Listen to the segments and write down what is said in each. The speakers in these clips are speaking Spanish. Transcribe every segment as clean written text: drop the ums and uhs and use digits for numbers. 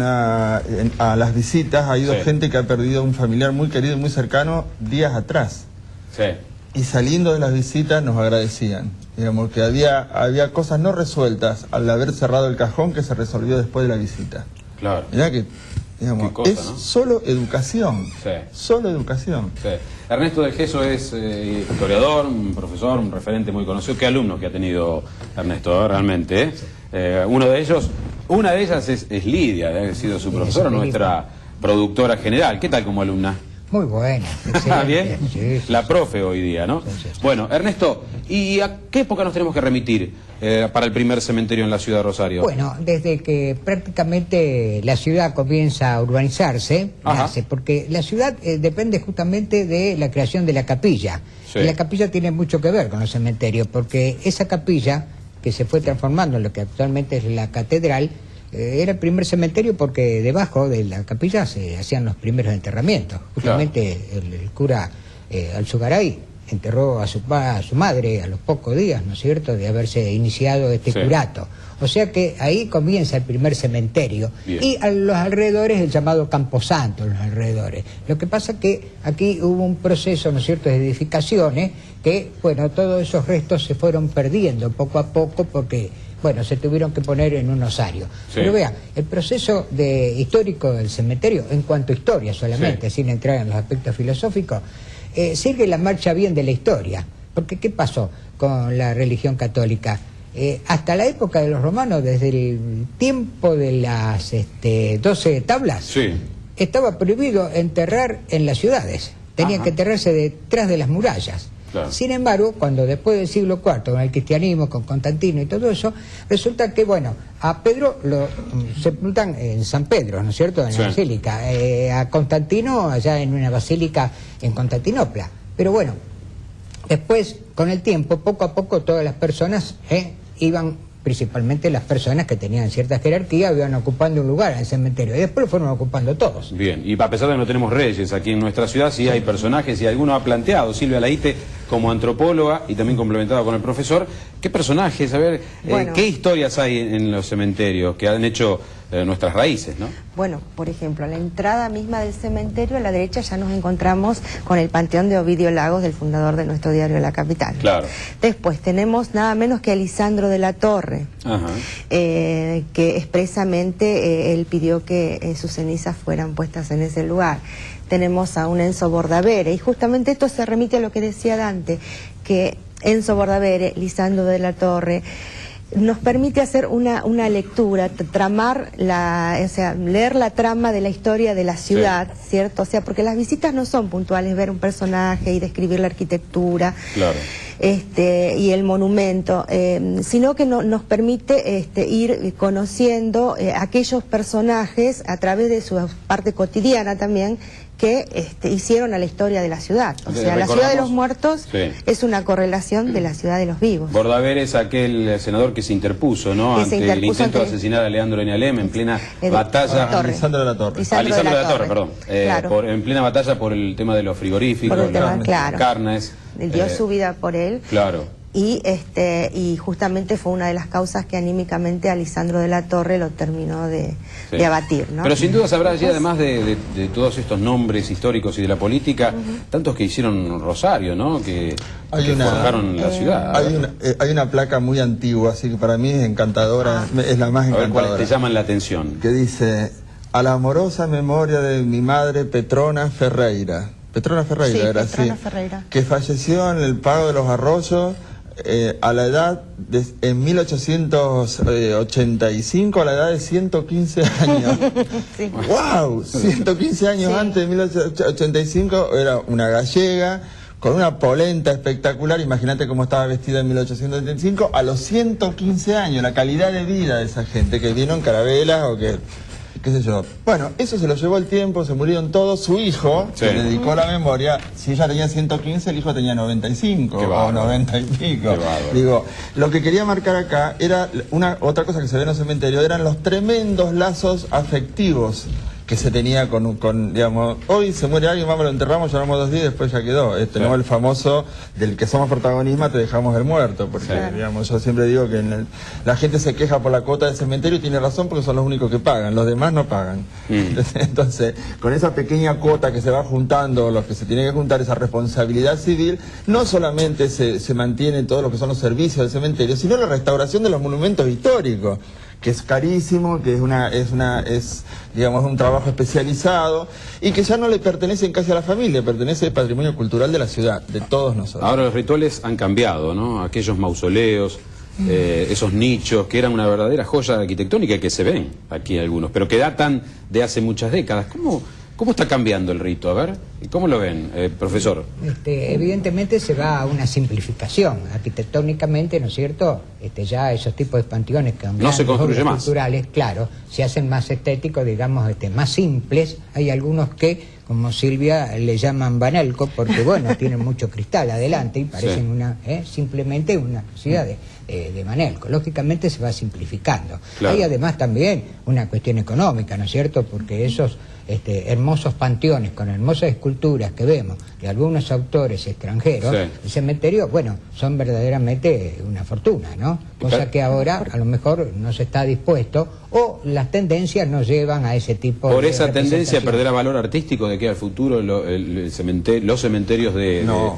a las visitas ha ido Sí. gente que ha perdido un familiar muy querido y muy cercano días atrás. Sí. Y saliendo de las visitas nos agradecían. Digamos que había cosas no resueltas al haber cerrado el cajón que se resolvió después de la visita. Claro. Mirá que, digamos, Qué cosa, es ¿no? solo educación. Sí. Solo educación. Sí. Ernesto del Gesso es historiador, un profesor, un referente muy conocido. ¿Qué alumnos que ha tenido Ernesto realmente? Una de ellas es Lidia, ha sido su profesora, nuestra productora general. ¿Qué tal como alumna? Muy buena. ¿Bien? Sí, sí, La sí. profe hoy día, ¿no? Sí. Bueno, Ernesto, ¿y a qué época nos tenemos que remitir para el primer cementerio en la ciudad de Rosario? Bueno, desde que prácticamente la ciudad comienza a urbanizarse, Ajá. nace, porque la ciudad depende justamente de la creación de la capilla. Sí. Y la capilla tiene mucho que ver con los cementerios, porque esa capilla, que se fue transformando en lo que actualmente es la catedral, era el primer cementerio porque debajo de la capilla se hacían los primeros enterramientos. Justamente el cura Alzugaray enterró a su madre a los pocos días, ¿no es cierto?, de haberse iniciado este Sí. curato. O sea que ahí comienza el primer cementerio. Bien. Y a los alrededores el llamado Camposanto, los alrededores. Lo que pasa que aquí hubo un proceso, ¿no es cierto?, de edificaciones que, bueno, todos esos restos se fueron perdiendo poco a poco porque, bueno, se tuvieron que poner en un osario. Sí. Pero vea, el proceso histórico del cementerio, en cuanto a historia solamente, Sí. sin entrar en los aspectos filosóficos, sigue la marcha bien de la historia. Porque ¿qué pasó con la religión católica? Hasta la época de los romanos, desde el tiempo de las 12 tablas, Sí. estaba prohibido enterrar en las ciudades. Tenían Ajá. que enterrarse detrás de las murallas. Claro. Sin embargo, cuando después del siglo IV, con el cristianismo, con Constantino y todo eso, resulta que, bueno, a Pedro lo sepultan en San Pedro, ¿no es cierto?, en Sí. la basílica. A Constantino allá en una basílica en Constantinopla. Pero bueno, después, con el tiempo, poco a poco, todas las personas iban, principalmente las personas que tenían cierta jerarquía, iban ocupando un lugar en el cementerio. Y después lo fueron ocupando todos. Bien, y a pesar de que no tenemos reyes aquí en nuestra ciudad, sí hay personajes, y alguno ha planteado, Silvia Laíte, como antropóloga y también complementada con el profesor, ¿qué personajes, a ver, Bueno. qué historias hay en los cementerios que han hecho nuestras raíces, ¿no? Bueno, por ejemplo, a la entrada misma del cementerio, a la derecha ya nos encontramos con el panteón de Ovidio Lagos, del fundador de nuestro diario La Capital. Claro. Después tenemos nada menos que a Lisandro de la Torre, Ajá. que expresamente él pidió que sus cenizas fueran puestas en ese lugar. Tenemos a un Enzo Bordavere, y justamente esto se remite a lo que decía Dante, que Enzo Bordavere, Lisandro de la Torre, nos permite hacer una lectura, tramar o sea, leer la trama de la historia de la ciudad, Sí. ¿cierto? O sea, porque las visitas no son puntuales, ver un personaje y describir la arquitectura. Claro. Y el monumento, sino que nos permite ir conociendo aquellos personajes a través de su parte cotidiana también, que hicieron a la historia de la ciudad. O sea, la ciudad de los muertos Sí. es una correlación de la ciudad de los vivos. Bordavere es aquel senador que se interpuso, ¿no? Que se Ante el interpuso intento de ante- asesinar a Leandro N. en plena de batalla. la Torre. Lisandro de la Torre. Lisandro de la Torre, perdón. Claro. En plena batalla por el tema de los frigoríficos, Por el tema, las claro. carnes. Él dio su vida por él. Claro. Y justamente fue una de las causas que anímicamente a Lisandro de la Torre lo terminó Sí. de abatir, ¿no? Pero sin duda sabrá allí, además de todos estos nombres históricos y de la política, tantos que hicieron Rosario, ¿no? Que forjaron la ciudad. Hay una placa muy antigua, así que para mí es encantadora, es la más A ver cuáles encantadora. te llaman la atención. Que dice: a la amorosa memoria de mi madre Petrona Ferreira. Petrona Ferreira Sí, era Petrona así. Ferreira. Que falleció en el pago de los arroyos a la edad en 1885, a la edad de 115 años. Sí. ¡Wow! 115 años Sí. antes de 1885, era una gallega con una polenta espectacular. Imagínate cómo estaba vestida en 1885 a los 115 años, la calidad de vida de esa gente que vino en carabelas o que qué sé yo. Bueno, eso se lo llevó el tiempo, se murieron todos. Su hijo, Sí. que le dedicó la memoria, si ella tenía 115, el hijo tenía 95 Qué o bárbaro. 90 y pico. Qué bárbaro. Digo, lo que quería marcar acá era otra cosa que se ve en los cementerios, eran los tremendos lazos afectivos que se tenía digamos, hoy se muere alguien, vamos, lo enterramos, lloramos 2 días, después ya quedó. No el famoso del que somos protagonistas, te dejamos el muerto, porque digamos, yo siempre digo que la gente se queja por la cuota del cementerio y tiene razón porque son los únicos que pagan, los demás no pagan. Entonces, con esa pequeña cuota que se va juntando, los que se tienen que juntar, esa responsabilidad civil, no solamente se mantiene todo lo que son los servicios del cementerio, sino la restauración de los monumentos históricos, que es carísimo, que es digamos un trabajo especializado y que ya no le pertenecen casi a la familia, pertenece al patrimonio cultural de la ciudad, de todos nosotros. Ahora los rituales han cambiado, ¿no? Aquellos mausoleos, esos nichos que eran una verdadera joya arquitectónica que se ven aquí algunos, pero que datan de hace muchas décadas. ¿Cómo está cambiando el rito? A ver, ¿cómo lo ven, profesor? Evidentemente se va a una simplificación arquitectónicamente, ¿no es cierto? Ya esos tipos de panteones que no se construye más. Culturales, claro, se hacen más estéticos, digamos, más simples. Hay algunos que, como Silvia, le llaman banelco, porque bueno, tienen mucho cristal adelante y parecen simplemente una ciudad de Manelco. Lógicamente se va simplificando. Claro. Hay además también una cuestión económica, ¿no es cierto? Porque esos hermosos panteones con hermosas esculturas que vemos de algunos autores extranjeros, el cementerio, bueno, son verdaderamente una fortuna, ¿no? Cosa que ahora a lo mejor no se está dispuesto, o las tendencias nos llevan a ese tipo por de esa tendencia perderá valor artístico de que al futuro los cementerios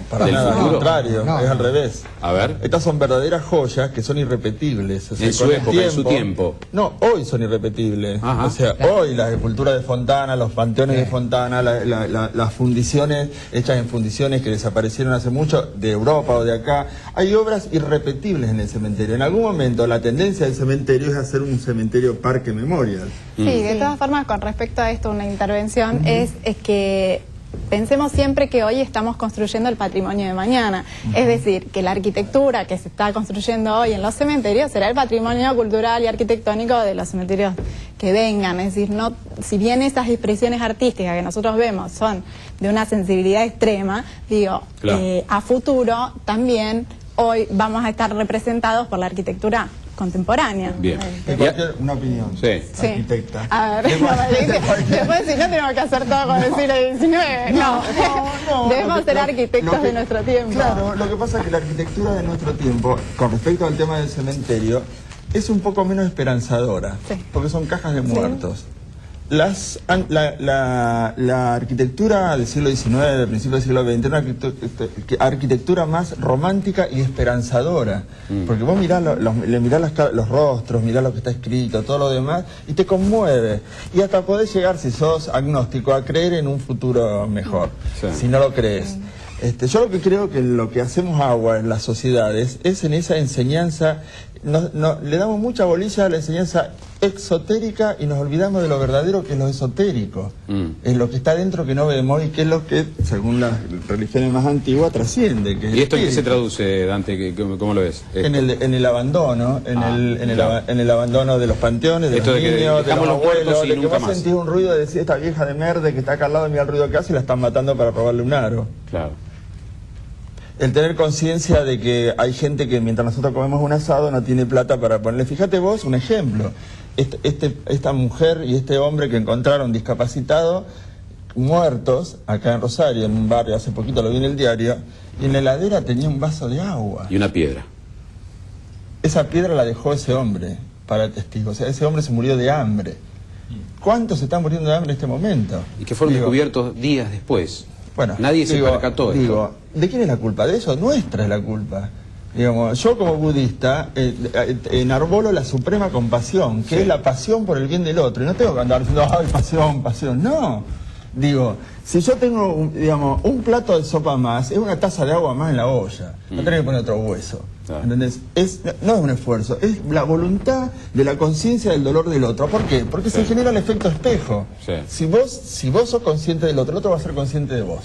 para del nada, futuro. al contrario, es al revés. A ver. Estas son verdaderas joyas que son irrepetibles. O sea, en su época, en su tiempo. No, hoy son irrepetibles. Ajá. O sea, hoy la escultura de Fontana, los panteones de Fontana, las fundiciones hechas en fundiciones que desaparecieron hace mucho de Europa o de acá, hay obras irrepetibles en el cementerio. En algún momento la tendencia del cementerio es hacer un cementerio parque memorial. Sí, de todas formas, con respecto a esto, una intervención es que pensemos siempre que hoy estamos construyendo el patrimonio de mañana. Es decir, que la arquitectura que se está construyendo hoy en los cementerios será el patrimonio cultural y arquitectónico de los cementerios que vengan. Es decir, no, si bien esas expresiones artísticas que nosotros vemos son de una sensibilidad extrema, digo, a futuro también hoy vamos a estar representados por la arquitectura contemporánea. Bien. Una opinión, arquitecta. A ver, después si no tenemos que hacer todo con el siglo XIX. No. Debemos ser arquitectos de nuestro tiempo. Claro, lo que pasa es que la arquitectura de nuestro tiempo, con respecto al tema del cementerio, es un poco menos esperanzadora, porque son cajas de muertos. La arquitectura del siglo XIX, del principio del siglo XX, era una arquitectura más romántica y esperanzadora. Porque vos mirás, los rostros, mirás lo que está escrito, todo lo demás, y te conmueve. Y hasta podés llegar, si sos agnóstico, a creer en un futuro mejor, si no lo crees. Yo lo que creo que lo que hacemos agua en las sociedades es en esa enseñanza, le damos mucha bolilla a la enseñanza exotérica y nos olvidamos de lo verdadero, que es lo esotérico. Es lo que está dentro que no vemos y que es lo que, según las religiones más antiguas, trasciende. Que ¿Y esto en qué se traduce, Dante? ¿Cómo lo ves? En el abandono, en el abandono de los panteones, de los niños, de los abuelos, de que vos sentís un ruido de decir, esta vieja de merde que está acá al lado, mira el ruido que hace y la están matando para robarle un aro. Claro. El tener conciencia de que hay gente que mientras nosotros comemos un asado no tiene plata para ponerle. Fíjate vos, un ejemplo. Esta mujer y este hombre que encontraron discapacitados, muertos, acá en Rosario, en un barrio, hace poquito lo vi en el diario, y en la heladera tenía un vaso de agua. Y una piedra. Esa piedra la dejó ese hombre para el testigo. O sea, ese hombre se murió de hambre. ¿Cuántos se están muriendo de hambre en este momento? Y que fueron descubiertos días después. Bueno, nadie se percató. ¿De quién es la culpa de eso? Nuestra es la culpa. Digamos, yo como budista enarbolo la suprema compasión, que es la pasión por el bien del otro. Y no tengo que andar diciendo, ay, pasión. No. Digo, si yo tengo un plato de sopa más, es una taza de agua más en la olla. No tengo que poner otro hueso. ¿Entendés? No es un esfuerzo, es la voluntad de la conciencia del dolor del otro. ¿Por qué? Porque se genera el efecto espejo. Si vos sos consciente del otro, el otro va a ser consciente de vos.